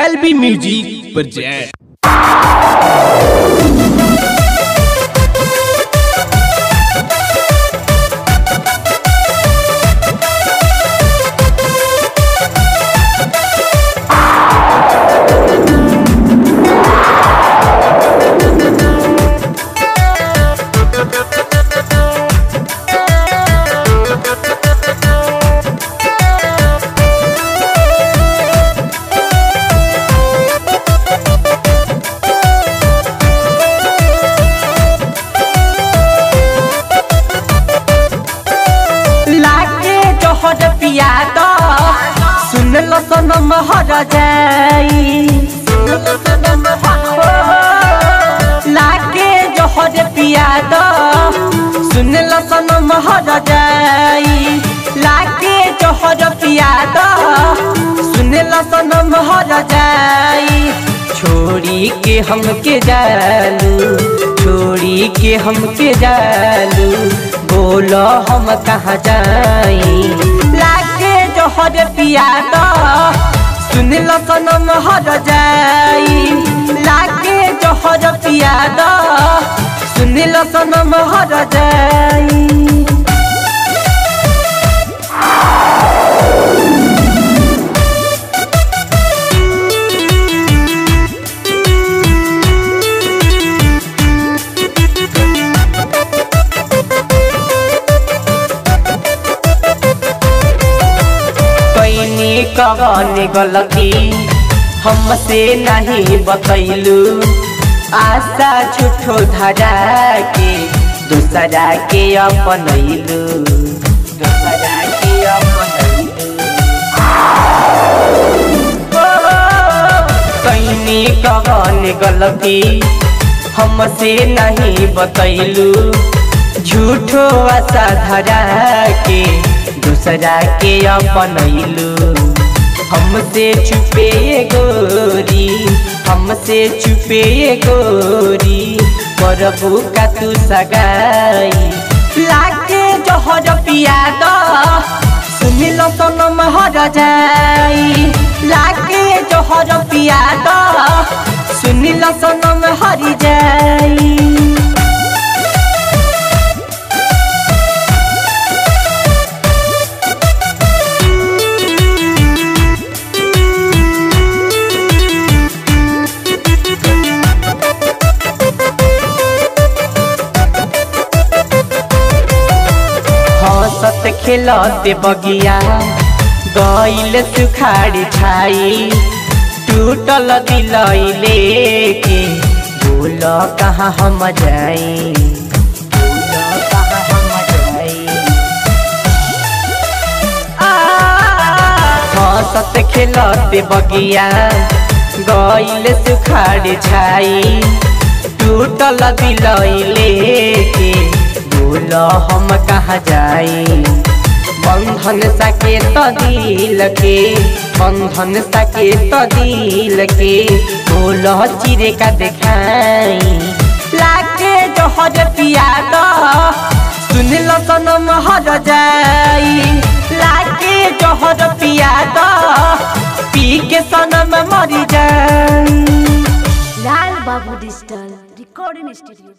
LB music present. पिया तो सुन लो सनम हर जाई, लाके जोहर पिया तो सुन लो सनम हर जाई, लाके जोहर पिया तो सुन लो सनम हर जाई। छोड़ी के हमके जालू, छोड़ी के हमके जालू, बोलो हम कहाँ जाई। लागे जोहर पिया तो सुन लो सनम हर जाई, लागे जोहर पिया तो सुन लो सनम हर जाई। कवन गलती हमसे नहीं बतैलू, आशा झूठो धरा के दूसरा के अपनैलू, दूसरा के अपनैलू। कहीं कवन गलती हमसे नहीं बतैलू, झूठो आशा धरा के दूसरा के अपनैलू। हमसे छुपे गोरी, हमसे छुपे गोरी, करबू का तू सगाई। लागे जोहर पिया तो सुन लो सनम हर जाई, लागे जोहर पिया तो सुन लो सनम हर जाई। हंसत खेलते बगिया गइल सुखाड़ी छाई, टूटल दिल लेके बोल कहाँ हम जाई, बोल कहाँ हम जाई। हंसत खेलते बगिया गइल सुखाड़ी छाई, टूटल दिल लेके बोलो हम कहाँ जाई। बंधन सके तो दिल के, बंधन सके तो दिल के, बोलो चिरे का दिखाई। लागे जोहर पिया तो सुन लो सनम हर जाई, लागे जोहर पिया तो पी के सनम मर जाई। लाल बाबू डिजिटल रिकॉर्डिंग स्टूडियो।